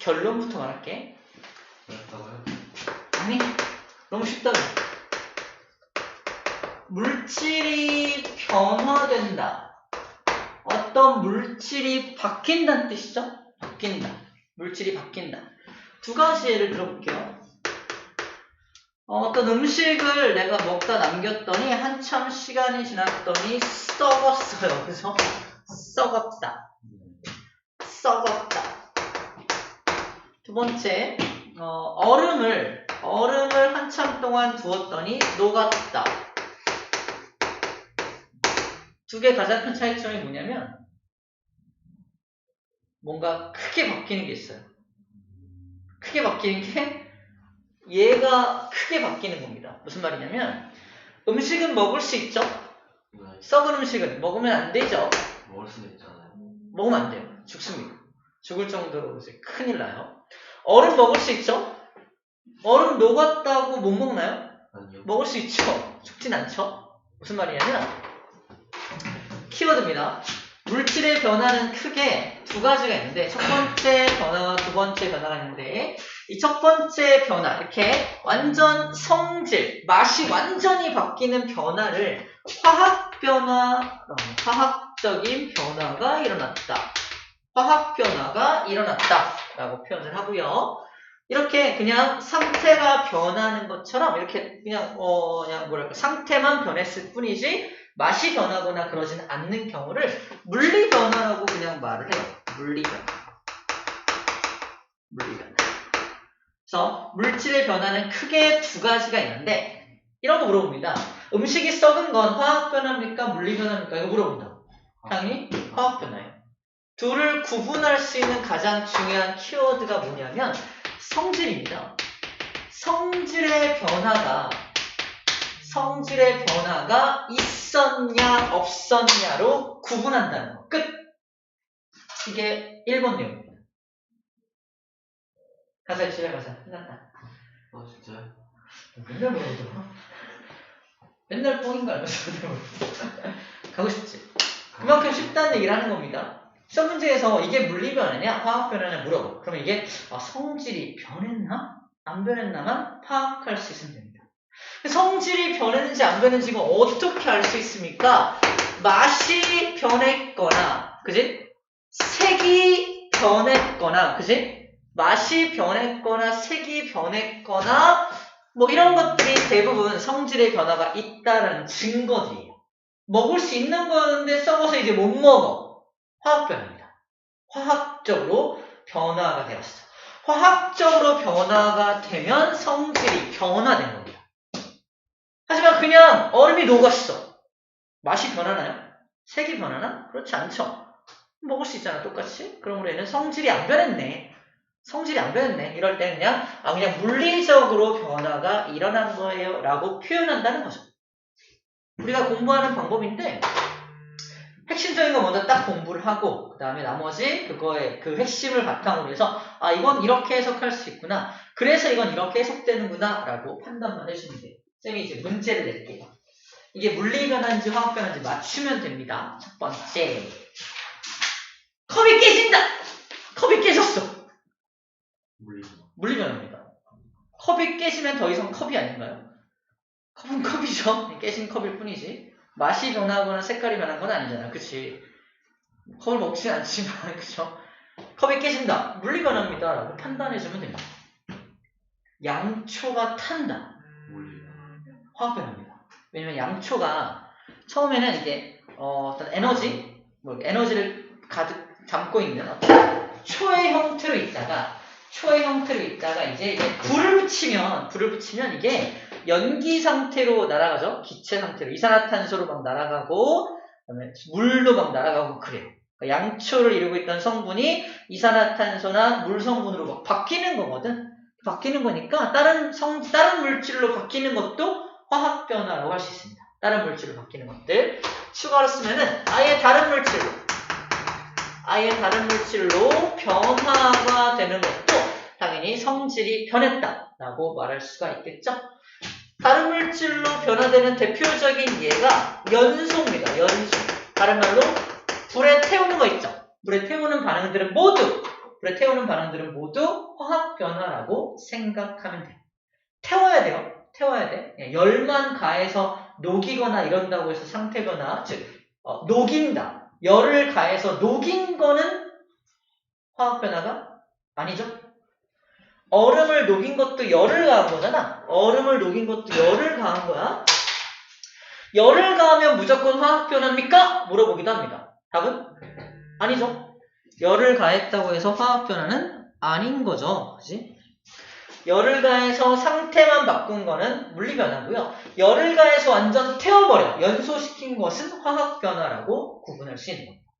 결론부터 말할게. 그렇다고요? 아니, 너무 쉽다고. 물질이 변화된다. 어떤 물질이 바뀐다는 뜻이죠? 바뀐다. 물질이 바뀐다. 두 가지 예를 들어볼게요. 어떤 음식을 내가 먹다 남겼더니 한참 시간이 지났더니 썩었어요. 그래서 썩었다. 썩었다. 두 번째, 얼음을 한참 동안 두었더니 녹았다. 두 개 가장 큰 차이점이 뭐냐면 뭔가 크게 바뀌는 게 있어요. 크게 바뀌는 게 얘가 크게 바뀌는 겁니다. 무슨 말이냐면 음식은 먹을 수 있죠? 네. 썩은 음식은 먹으면 안 되죠? 먹을 수도 있잖아요. 먹으면 안 돼요. 죽습니다. 죽을 정도로 이제 큰일 나요. 얼음 먹을 수 있죠? 얼음 녹았다고 못 먹나요? 아니요. 먹을 수 있죠. 죽진 않죠. 무슨 말이냐면 키워드입니다. 물질의 변화는 크게 두 가지가 있는데 첫 번째 변화와 두 번째 변화가 있는데 이 첫 번째 변화 이렇게 완전 성질, 맛이 완전히 바뀌는 변화를 화학 변화, 화학적인 변화가 일어났다. 화학 변화가 일어났다 라고 표현을 하고요. 이렇게 그냥 상태가 변하는 것처럼 이렇게 그냥 뭐랄까 상태만 변했을 뿐이지 맛이 변하거나 그러지는 않는 경우를 물리 변화라고 그냥 말을 해요. 물리 변화. 물리 변화. 그래서 물질의 변화는 크게 두 가지가 있는데 이런 거 물어봅니다. 음식이 썩은 건 화학 변화입니까? 물리 변화입니까? 이거 물어본다. 당연히 화학 변화예요. 둘을 구분할 수 있는 가장 중요한 키워드가 뭐냐면 성질입니다. 성질의 변화가 있었냐 없었냐로 구분한다는 거. 끝. 이게 1번 내용입니다. 가자 집에 가자. 끝났다. 진짜요? 맨날 물어보더라. 맨날 뻥인 거 알면서 가고 싶지. 그만큼 쉽다는 얘기를 하는 겁니다. 시험 문제에서 이게 물리 변화냐 화학 변화냐 물어봐. 그러면 이게 성질이 변했나 안 변했나만 파악할 수 있으면 됩니다. 성질이 변했는지 안 변했는지 어떻게 알 수 있습니까? 맛이 변했거나, 그지? 색이 변했거나, 그지? 맛이 변했거나, 색이 변했거나, 뭐 이런 것들이 대부분 성질의 변화가 있다는 증거들이에요. 먹을 수 있는 거였는데 썩어서 이제 못 먹어. 화학 변화입니다. 화학적으로 변화가 되었어. 화학적으로 변화가 되면 성질이 변화된 겁니다. 하지만 그냥 얼음이 녹았어. 맛이 변하나요? 색이 변하나? 그렇지 않죠. 먹을 수 있잖아, 똑같이. 그러므로 얘는 성질이 안 변했네. 이럴 때는 그냥 물리적으로 변화가 일어난 거예요. 라고 표현한다는 거죠. 우리가 공부하는 방법인데, 핵심적인 거 먼저 딱 공부를 하고, 그 다음에 나머지 그거의 그 핵심을 바탕으로 해서, 이건 이렇게 해석할 수 있구나. 그래서 이건 이렇게 해석되는구나. 라고 판단만 해주면 돼요. 쌤이 이제 문제를 낼게요. 이게 물리 변화인지 화학 변화인지 맞추면 됩니다. 첫 번째. 컵이 깨진다! 컵이 깨졌어. 물리 변화입니다. 컵이 깨지면 더 이상 컵이 아닌가요? 컵은 컵이죠. 깨진 컵일 뿐이지. 맛이 변하거나 색깔이 변한 건 아니잖아. 그치? 컵을 먹지는 않지만, 그쵸? 컵이 깨진다. 물리 변화입니다. 라고 판단해주면 됩니다. 양초가 탄다. 화학 변화입니다. 왜냐면 양초가 처음에는 이게 어떤 에너지를 가득 담고 있는 어떤 초의 형태로 있다가 이제 불을 붙이면 이게 연기 상태로 날아가죠. 기체 상태로 이산화탄소로 막 날아가고 그다음에 물로 막 날아가고 그래요. 그러니까 양초를 이루고 있던 성분이 이산화탄소나 물 성분으로 막 바뀌는 거거든. 바뀌는 거니까 다른 물질로 바뀌는 것도 화학 변화라고 할 수 있습니다. 다른 물질로 바뀌는 것들 추가로 쓰면은 아예 다른 물질로 변화가 되는 것도 당연히 성질이 변했다라고 말할 수가 있겠죠. 다른 물질로 변화되는 대표적인 예가 연소입니다. 연소. 다른 말로 불에 태우는 거 있죠. 불에 태우는 반응들은 모두 불에 태우는 반응들은 모두 화학 변화라고 생각하면 돼. 태워야 돼요. 태워야 돼. 열만 가해서 녹이거나 이런다고 해서 상태 변화, 즉 녹인다. 열을 가해서 녹인 거는 화학 변화가 아니죠. 얼음을 녹인 것도 열을 가한 거잖아. 얼음을 녹인 것도 열을 가한 거야. 열을 가하면 무조건 화학 변화입니까? 물어보기도 합니다. 답은 아니죠. 열을 가했다고 해서 화학 변화는 아닌 거죠. 그치? 열을 가해서 상태만 바꾼 거는 물리 변화고요. 열을 가해서 완전 태워버려, 연소시킨 것은 화학 변화라고 구분할 수 있는 겁니다.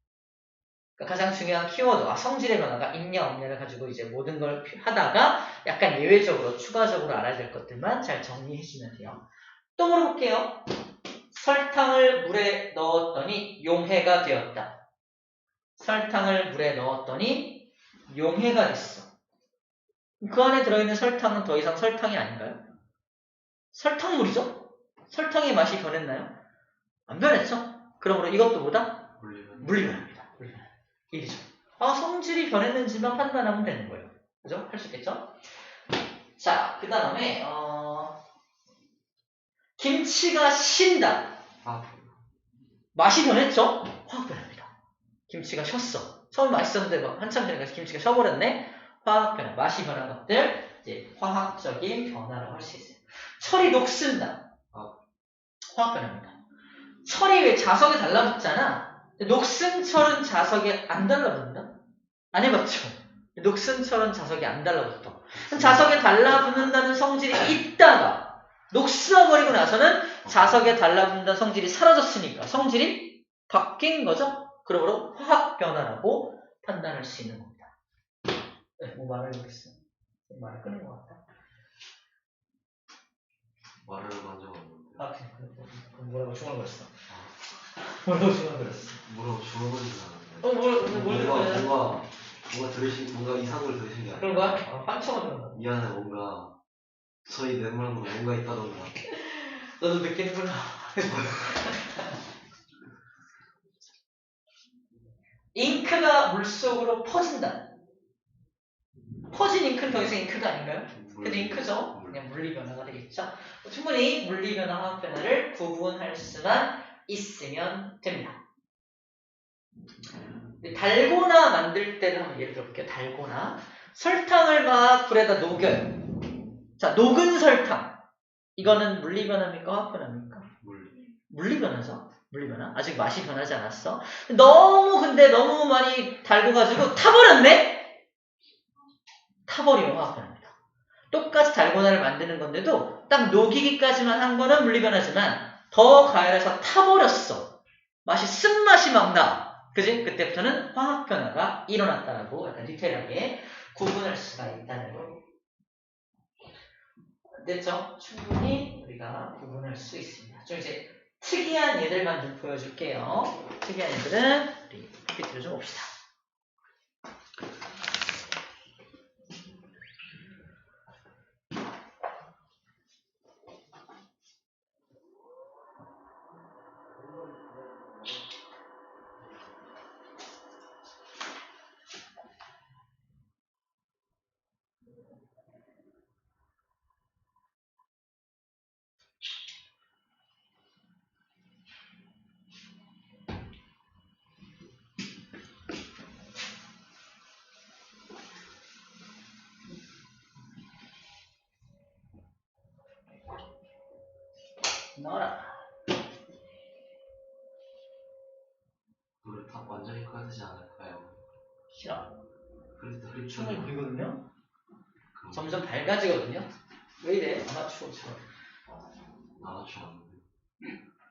그러니까 가장 중요한 키워드, 성질의 변화가 있냐 없냐를 가지고 이제 모든 걸 하다가 약간 예외적으로 추가적으로 알아야 될 것들만 잘 정리해 주면 돼요. 또 물어볼게요. 설탕을 물에 넣었더니 용해가 되었다. 설탕을 물에 넣었더니 용해가 됐어. 그 안에 들어있는 설탕은 더 이상 설탕이 아닌가요? 설탕물이죠? 설탕의 맛이 변했나요? 안 변했죠? 그러므로 이것도 뭐다? 물리변화입니다. 물리변화. 일이죠. 성질이 변했는지만 판단하면 되는 거예요. 그죠? 할 수 있겠죠? 자, 그 다음에 김치가 신다. 맛이 변했죠? 화학 변화입니다. 김치가 쉬었어. 처음 맛있었는데 막 한참 지나가서 김치가 쉬어버렸네? 화학 변화, 맛이 변한 것들, 이제 화학적인 변화라고 할 수 있어요. 철이 녹슨다. 화학 변화입니다. 철이 왜 자석에 달라붙잖아. 녹슨 철은 자석에 안 달라붙는다? 안 해봤죠? 녹슨 철은 자석에 안 달라붙어. 자석에 달라붙는다는 성질이 있다가 녹슬어버리고 나서는 자석에 달라붙는다는 성질이 사라졌으니까 성질이 바뀐 거죠? 그러므로 화학 변화라고 판단할 수 있는 겁니다. 네, 뭐 말을 못했어. 말을 끊은 것 같다. 말을 먼저 먹는데. 그럼 뭐라고 중얼거렸어? 뭐라고 중얼거렸어? 뭐라고 중얼거리지 않았는데. 뭔가 이상한 걸 들으신 게 아니야. 그런 거야? 환청을 들은 거야. 이 안에 뭔가 저희 뇌물로 뭔가 있다던가. 너도 느끼는구나. 잉크가 물속으로 퍼진다. 퍼진 잉크는 더 이상 잉크가 아닌가요? 근데 잉크죠? 그냥 물리변화가 되겠죠? 충분히 물리변화, 화학변화를 구분할 수만 있으면 됩니다. 달고나 만들 때는 한번 예를 들어볼게요. 달고나. 설탕을 막 불에다 녹여요. 자, 녹은 설탕. 이거는 물리변화입니까? 화학변화입니까? 물리변화죠. 물리변화. 아직 맛이 변하지 않았어. 근데 너무 많이 달궈가지고 타버렸네? 타버리면 화학변화입니다. 똑같이 달고나를 만드는 건데도 딱 녹이기까지만 한 거는 물리변화지만 더 가열해서 타버렸어. 쓴맛이 막 나. 그지? 그때부터는 화학변화가 일어났다라고 약간 디테일하게 구분할 수가 있다는 거. 됐죠? 충분히 우리가 구분할 수 있습니다. 좀 이제 특이한 예들만 좀 보여줄게요. 특이한 예들은 우리 PPT를 좀 봅시다. 넣어라. 물을 다 완전히 꺼야 되지 않을까요? 싫어. 그래도 춤을 부리거든요? 점점 밝아지거든요? 왜 이래? 아마추어처럼. 아마추어.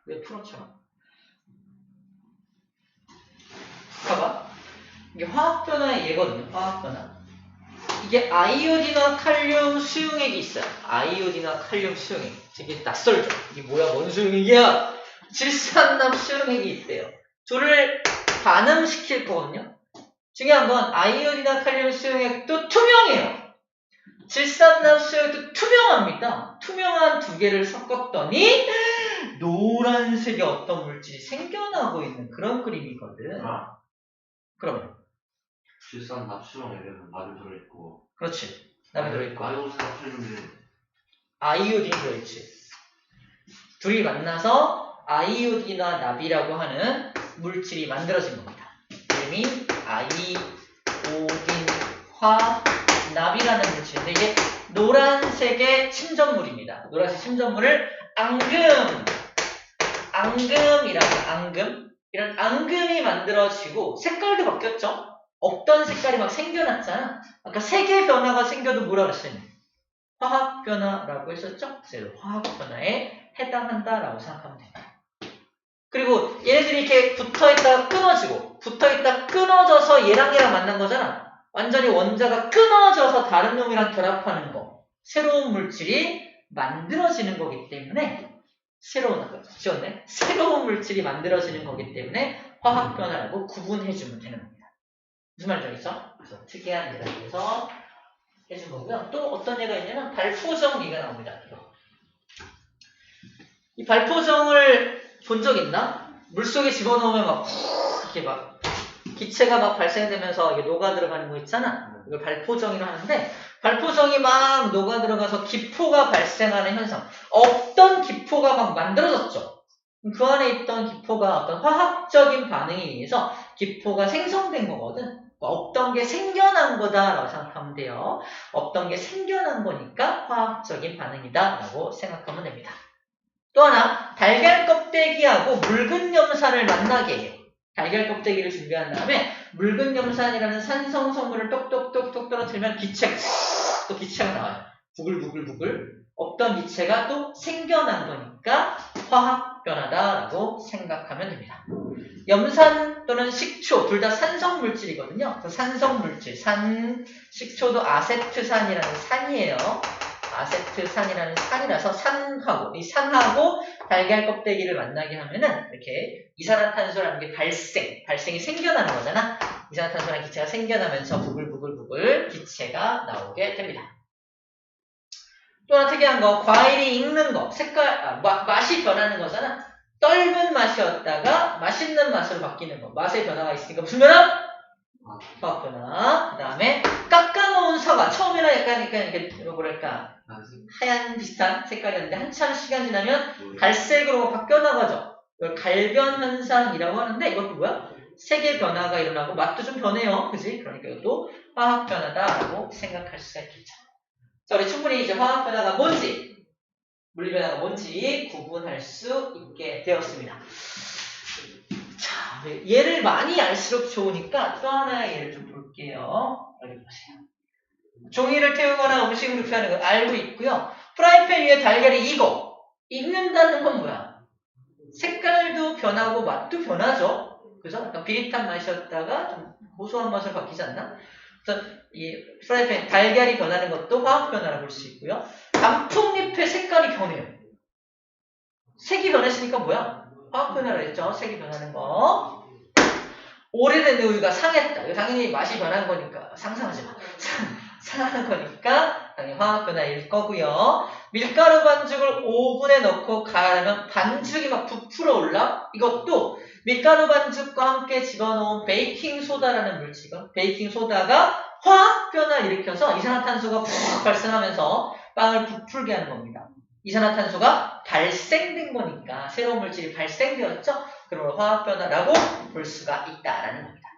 왜 프로처럼? 봐봐. 이게 화학변화의 예거든요. 화학변화. 이게 아이오딘과 칼륨 수용액이 있어요. 아이오딘과 칼륨 수용액. 되게 낯설죠? 이게 뭐야? 뭔 수용액이야? 질산납 수용액이 있대요. 둘을 반응시킬 거거든요. 중요한 건 아이오딘과 칼륨 수용액도 투명해요. 질산납 수용액도 투명합니다. 투명한 두 개를 섞었더니 노란색의 어떤 물질이 생겨나고 있는 그런 그림이거든. 그러면 질산 납수랑 얘기하면 나비 들어있고. 그렇지. 나비 들어있고. 아이오스가 팔리는데. 아이오딘 들어있지. 둘이 만나서 아이오딘과 나비라고 하는 물질이 만들어진 겁니다. 이름이 아이오딘화납이라는 물질인데 이게 노란색의 침전물입니다. 노란색 침전물을 앙금이라고 앙금. 이런 앙금이 만들어지고 색깔도 바뀌었죠. 없던 색깔이 막 생겨났잖아. 아까 색의 변화가 생겨도 뭐라 그랬어요? 화학 변화라고 했었죠? 그래서 화학 변화에 해당한다라고 생각하면 됩니다. 그리고 얘네들이 이렇게 붙어있다가 끊어지고 붙어있다가 끊어져서 얘랑 만난 거잖아. 완전히 원자가 끊어져서 다른 놈이랑 결합하는 거. 새로운 물질이 만들어지는 거기 때문에 새로운 물질이 만들어지는 거기 때문에 화학 변화라고 구분해주면 되는 겁니다. 무슨 말인지 알겠어? 그래서 특이한 예를 들어서 해준 거고요. 또 어떤 예가 있냐면 발포정리가 나옵니다. 이 발포정을 본 적 있나? 물속에 집어넣으면 막 이렇게 막 기체가 막 발생되면서 이게 녹아 들어가는 거 있잖아. 이걸 발포정이라고 하는데 발포정이 막 녹아 들어가서 기포가 발생하는 현상. 없던 기포가 막 만들어졌죠. 그 안에 있던 기포가 어떤 화학적인 반응에 의해서 기포가 생성된 거거든. 없던 게 생겨난 거다라고 생각하면 돼요. 없던 게 생겨난 거니까 화학적인 반응이다라고 생각하면 됩니다. 또 하나, 달걀 껍데기하고 묽은 염산을 만나게 해요. 달걀 껍데기를 준비한 다음에 묽은 염산이라는 산성 성분을 똑똑똑똑 떨어뜨리면 기체가 나와요. 부글부글 없던 기체가 또 생겨난 거니까 화학 변화다라고 생각하면 됩니다. 염산 또는 식초 둘 다 산성 물질이거든요. 그래서 산성 물질, 식초도 아세트산이라는 산이에요. 아세트산이라는 산이라서 이 산하고 달걀 껍데기를 만나게 하면은 이렇게 이산화탄소라는 게 발생이 생겨나는 거잖아. 이산화탄소라는 기체가 생겨나면서 부글부글 기체가 나오게 됩니다. 또 하나 특이한 거, 과일이 익는 거, 맛이 변하는 거잖아. 떫은 맛이었다가 맛있는 맛으로 바뀌는 거. 맛의 변화가 있으니까 무슨 변화? 화학 변화. 그 다음에 깎아놓은 사과. 처음에는 약간 이렇게 뭐랄까 하얀 비슷한 색깔이었는데 한참 시간 지나면 갈색으로 바뀌어나가죠. 이걸 갈변 현상이라고 하는데 이것도 뭐야? 색의 변화가 일어나고 맛도 좀 변해요. 그지? 그러니까 이것도 화학 변화다라고 생각할 수가 있겠죠. 자, 우리 충분히 이제 화학 변화가 뭔지, 물리 변화가 뭔지 구분할 수 있게 되었습니다. 자, 얘를 많이 알수록 좋으니까 또 하나의 예를 좀 볼게요. 여기 보세요. 종이를 태우거나 음식을 굽히는 걸 알고 있고요. 프라이팬 위에 달걀이 익는다는 건 뭐야? 색깔도 변하고 맛도 변하죠. 그죠? 약간 비릿한 맛이었다가 좀 고소한 맛으로 바뀌지 않나? 그래서 이 프라이팬 달걀이 변하는 것도 화학 변화라고 볼 수 있고요. 단풍잎의 색깔이 변해요. 색이 변했으니까 뭐야? 화학 변화를 했죠. 색이 변하는 거. 오래된 우유가 상했다. 이거 당연히 맛이 변한 거니까 상상하지 마. 상하는 거니까 당연히 화학 변화일 거고요. 밀가루 반죽을 오븐에 넣고 가열하면 반죽이 막 부풀어 올라. 이것도 밀가루 반죽과 함께 집어넣은 베이킹소다라는 물질이고 베이킹소다가 화학 변화를 일으켜서 이산화탄소가 푹 발생하면서 빵을 부풀게 하는 겁니다. 이산화탄소가 발생된 거니까 새로운 물질이 발생되었죠. 그러므로 화학 변화라고 볼 수가 있다라는 겁니다.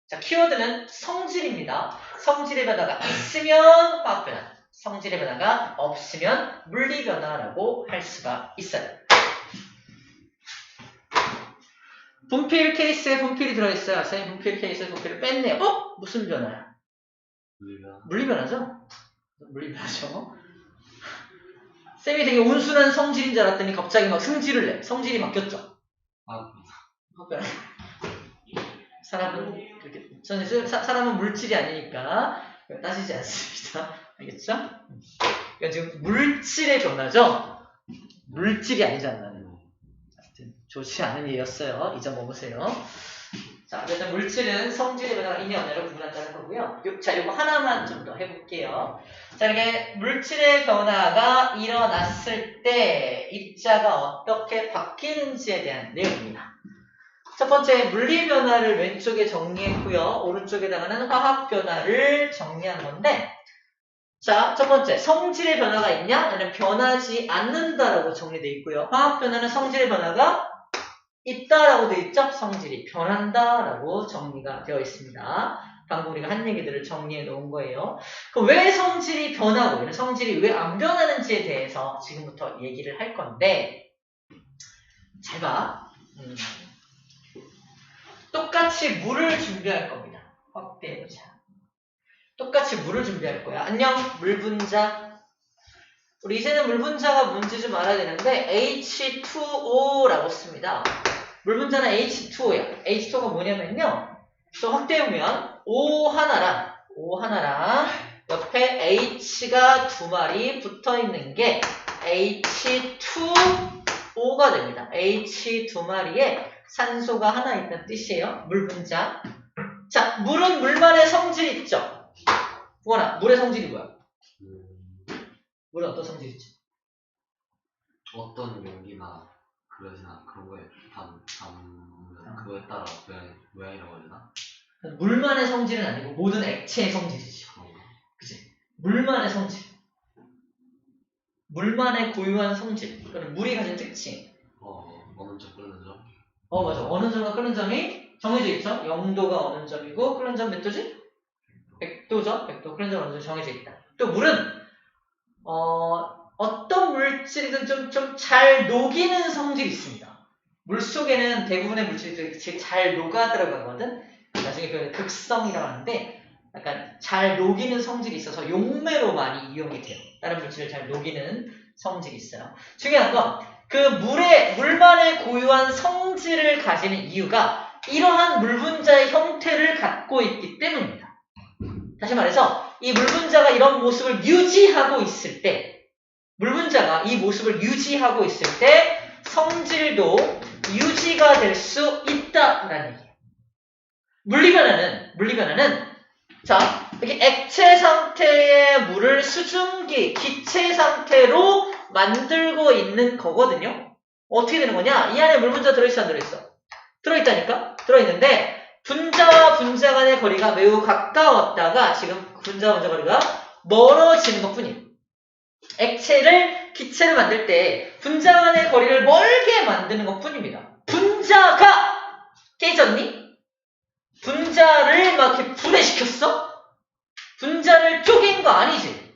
자, 키워드는 성질입니다. 성질의 변화가 있으면 화학 변화, 성질의 변화가 없으면 물리 변화라고 할 수가 있어요. 분필 케이스에 분필이 들어있어요. 선생님 분필 케이스에 분필을 뺐네요. 무슨 변화야? 물리 변화죠? 물리 변화죠. 쌤이 되게 온순한 성질인 줄 알았더니 갑자기 막 승질을 내. 성질이 바뀌었죠. 사람은 그렇게 사람은 물질이 아니니까 따지지 않습니다. 알겠죠? 그러니까 지금 물질의 변화죠. 물질이 아니잖아요. 좋지 않은 예였어요. 잊어먹으세요. 자, 그래서 물질은 성질의 변화가 인의 언어를 구분한다는 거고요. 자, 이거 하나만 좀 더 해볼게요. 자, 이렇게 물질의 변화가 일어났을 때 입자가 어떻게 바뀌는지에 대한 내용입니다. 첫 번째 물리 변화를 왼쪽에 정리했고요. 오른쪽에다가는 화학 변화를 정리한 건데, 자, 첫 번째 성질의 변화가 있냐? 아니면 변하지 않는다라고 정리되어 있고요. 화학 변화는 성질의 변화가 있다라고 되어 있죠? 성질이 변한다라고 정리가 되어 있습니다. 방금 우리가 한 얘기들을 정리해 놓은 거예요. 그럼 왜 성질이 변하고 성질이 왜 안 변하는지에 대해서 지금부터 얘기를 할 건데, 잘 봐. 똑같이 물을 준비할 겁니다. 확대해보자. 똑같이 물을 준비할 거야. 안녕, 물 분자. 우리 이제는 물 분자가 뭔지 좀 알아야 되는데 H2O라고 씁니다. 물 분자는 H2O야. H2O가 뭐냐면요. 또 확대해보면 O 하나랑 옆에 H가 두 마리 붙어있는 게 H2O가 됩니다. H 두 마리에 산소가 하나 있다는 뜻이에요. 물 분자. 자, 물은 물만의 성질이 있죠. 구원아, 물의 성질이 뭐야? 물은 어떤 성질이 있지? 어떤 용기나 그러지나 그런 거에 그거에 따라 모양이라고 해야 되나? 물만의 성질은 아니고 모든 액체의 성질이지. 그런가? 그치? 물만의 성질. 물만의 고유한 성질. 그건 물이 가진 특징. 어느 점 끓는 점? 맞아. 어느 점과 끓는 점이 정해져 있죠? 0도가 어느 점이고 끓는 점 몇 도지? 100도죠? 100도 끓는 점 어느 점 정해져 있다. 또 물은 어떤 물질이든 좀 잘 녹이는 성질이 있습니다. 물 속에는 대부분의 물질들이 잘 녹아 들어가거든. 나중에 그 극성이라고 하는데 약간 잘 녹이는 성질이 있어서 용매로 많이 이용이 돼요. 다른 물질을 잘 녹이는 성질이 있어요. 중요한 건 그 물만의 고유한 성질을 가지는 이유가 이러한 물 분자의 형태를 갖고 있기 때문입니다. 다시 말해서 이 물 분자가 이런 모습을 유지하고 있을 때, 물 분자가 이 모습을 유지하고 있을 때 성질도 유지가 될 수 있다라는 얘기예요. 물리 변화는 자, 이렇게 액체 상태의 물을 수증기, 기체 상태로 만들고 있는 거거든요. 어떻게 되는 거냐? 이 안에 물 분자 들어있어, 안 들어있어? 들어있다니까? 들어있는데 분자와 분자 간의 거리가 매우 가까웠다가 지금 분자와 분자 거리가 멀어지는 것 뿐이에요. 액체를, 기체를 만들 때 분자 간의 거리를 멀게 만드는 것 뿐입니다. 분자가 깨졌니? 분자를 막 이렇게 분해시켰어? 분자를 쪼갠 거 아니지?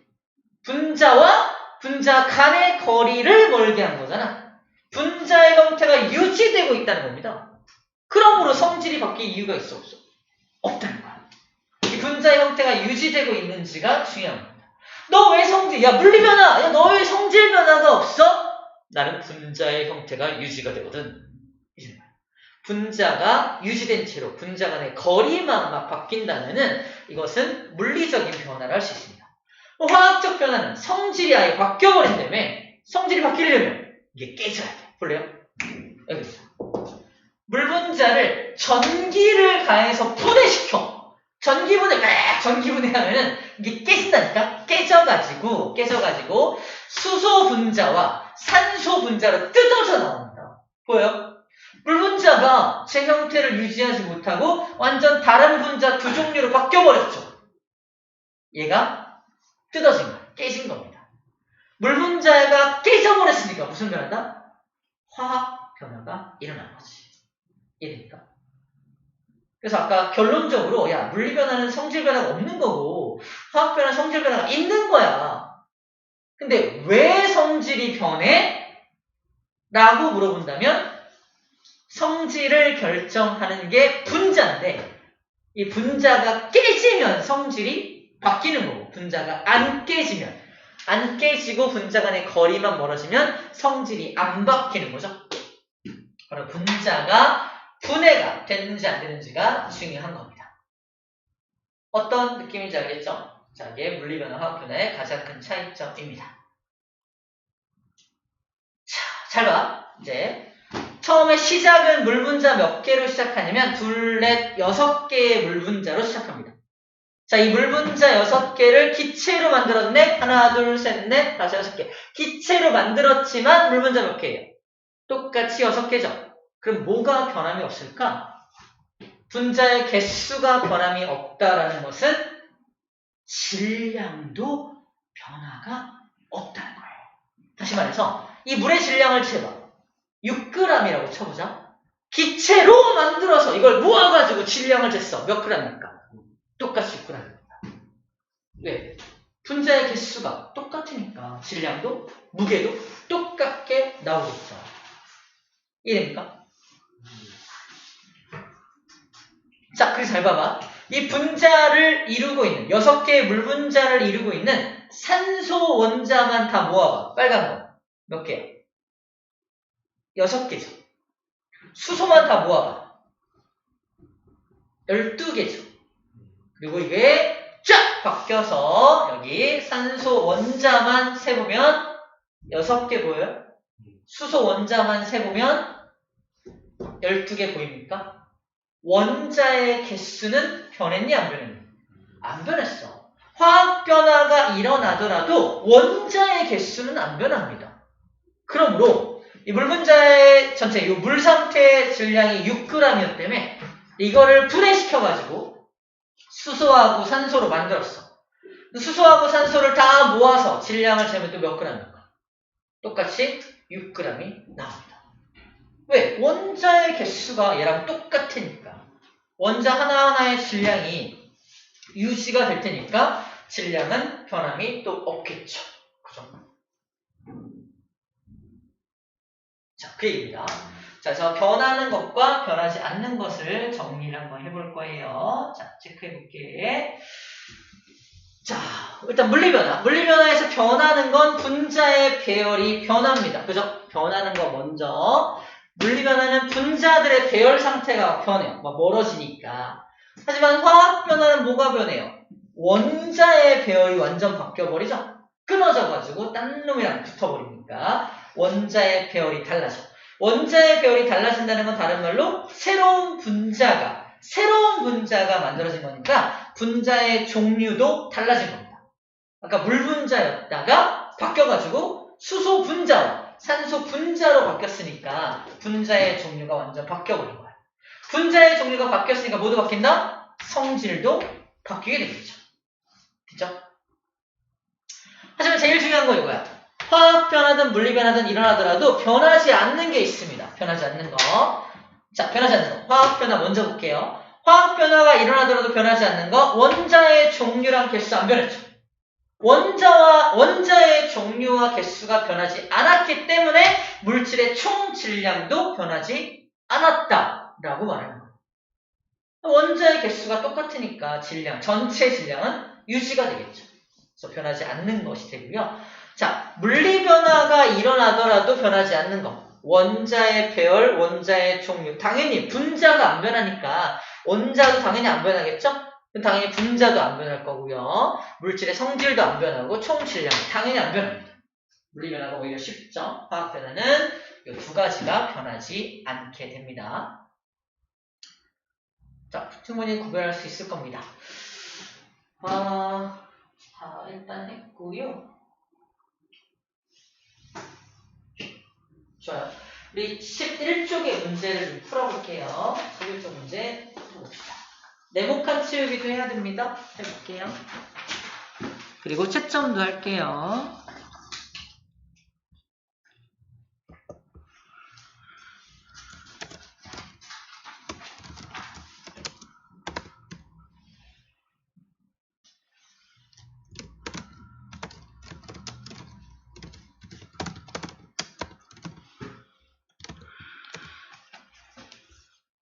분자와 분자 간의 거리를 멀게 한 거잖아. 분자의 형태가 유지되고 있다는 겁니다. 그러므로 성질이 바뀔 이유가 있어, 없어? 없다는 거야. 이 분자의 형태가 유지되고 있는지가 중요한 겁니다. 너 왜 물리 변화! 야, 너 왜 성질 변화가 없어? 나는 분자의 형태가 유지가 되거든. 분자가 유지된 채로 분자 간의 거리만 막 바뀐다면은 이것은 물리적인 변화를 할 수 있습니다. 화학적 변화는 성질이 아예 바뀌어버린다며. 성질이 바뀌려면 이게 깨져야 돼. 볼래요? 여기 있어. 물 분자를 전기를 가해서 분해시켜. 전기분해하면은 이게 깨진다니까? 깨져가지고 수소 분자와 산소 분자로 뜯어져 나옵니다. 보여요? 물 분자가 제 형태를 유지하지 못하고 완전 다른 분자 두 종류로 바뀌어버렸죠. 얘가 뜯어진 거야. 깨진 겁니다. 물 분자가 깨져버렸으니까 무슨 변화다? 화학 변화가 일어난 거지. 이해됩니까? 그래서 아까 결론적으로 물리 변화는 성질 변화가 없는 거고 화학 변화는 성질 변화가 있는 거야. 근데 왜 성질이 변해? 라고 물어본다면 성질을 결정하는 게 분자인데 이 분자가 깨지면 성질이 바뀌는 거고 분자가 안 깨지고 분자 간의 거리만 멀어지면 성질이 안 바뀌는 거죠. 바로 분자가 분해가 됐는지 안 됐는지가 중요한 겁니다. 어떤 느낌인지 알겠죠? 자, 이게 물리변화, 화학변화의 가장 큰 차이점입니다. 자, 잘 봐. 이제 처음에 시작은 물 분자 몇 개로 시작하냐면 둘, 넷, 6개의 물 분자로 시작합니다. 자, 이 물 분자 6개를 기체로 만들었네. 하나, 둘, 셋, 넷, 다섯, 6개. 기체로 만들었지만 물 분자 몇 개예요? 똑같이 6개죠. 그럼 뭐가 변함이 없을까? 분자의 개수가 변함이 없다라는 것은 질량도 변화가 없다는 거예요. 다시 말해서 이 물의 질량을 재봐. 6g이라고 쳐보자. 기체로 만들어서 이걸 모아가지고 질량을 쟀어. 몇 g입니까? 똑같이 6g입니다. 왜? 분자의 개수가 똑같으니까 질량도 무게도 똑같게 나오겠죠. 이해됩니까? 자, 그래서 잘 봐봐. 이 분자를 이루고 있는 6개의 물 분자를 이루고 있는 산소 원자만 다 모아봐. 빨간 거. 몇 개야? 6개죠. 수소만 다 모아봐. 12개죠. 그리고 이게 쫙 바뀌어서 여기 산소 원자만 세보면 6개 보여요? 수소 원자만 세보면 12개 보입니까? 원자의 개수는 변했니 안 변했니? 안 변했어. 화학 변화가 일어나더라도 원자의 개수는 안 변합니다. 그러므로 이 물 분자의 전체 이 물 상태의 질량이 6g이었다며 이거를 분해시켜가지고 수소하고 산소로 만들었어. 수소하고 산소를 다 모아서 질량을 재면 또 몇 g입니까? 똑같이 6g이 나옵니다. 왜? 원자의 개수가 얘랑 똑같으니까. 원자 하나하나의 질량이 유지가 될 테니까 질량은 변함이 또 없겠죠. 그죠? 자, 그 얘기입니다. 자, 그래서 변하는 것과 변하지 않는 것을 정리를 한번 해볼 거예요. 자, 체크해볼게. 자, 일단 물리변화. 물리변화에서 변하는 건 분자의 배열이 변합니다. 그죠? 변하는 거 먼저. 물리변화는 분자들의 배열 상태가 변해요. 멀어지니까. 하지만 화학변화는 뭐가 변해요? 원자의 배열이 완전 바뀌어버리죠? 끊어져가지고 딴 놈이랑 붙어버리니까 원자의 배열이 달라져. 원자의 배열이 달라진다는 건 다른 말로 새로운 분자가 만들어진 거니까 분자의 종류도 달라진 겁니다. 아까 물 분자였다가 바뀌어가지고 수소 분자와 산소 분자로 바뀌었으니까 분자의 종류가 완전 바뀌어버린 거야. 분자의 종류가 바뀌었으니까 모두 바뀐다? 성질도 바뀌게 되겠죠. 됐죠? 하지만 제일 중요한 건 이거야. 화학 변화든 물리 변화든 일어나더라도 변하지 않는 게 있습니다. 변하지 않는 거. 자, 변하지 않는 거. 화학 변화 먼저 볼게요. 화학 변화가 일어나더라도 변하지 않는 거. 원자의 종류랑 개수 안 변했죠. 원자의 종류와 개수가 변하지 않았기 때문에 물질의 총 질량도 변하지 않았다라고 말하는 거예요. 원자의 개수가 똑같으니까 전체 질량은 유지가 되겠죠. 그래서 변하지 않는 것이 되고요. 자, 물리 변화가 일어나더라도 변하지 않는 것. 원자의 배열, 원자의 종류. 당연히 분자가 안 변하니까 원자도 당연히 안 변하겠죠? 그럼 당연히 분자도 안 변할 거고요. 물질의 성질도 안 변하고 총 질량 당연히 안 변합니다. 물리 변화가 오히려 쉽죠. 화학 변화는 이 두 가지가 변하지 않게 됩니다. 자, 충분히 구별할 수 있을 겁니다. 일단 했고요. 좋아요. 우리 11쪽의 문제를 좀 풀어볼게요. 11쪽 문제 풀어봅시다. 네모칸 치우기도 해야 됩니다. 해볼게요. 그리고 채점도 할게요.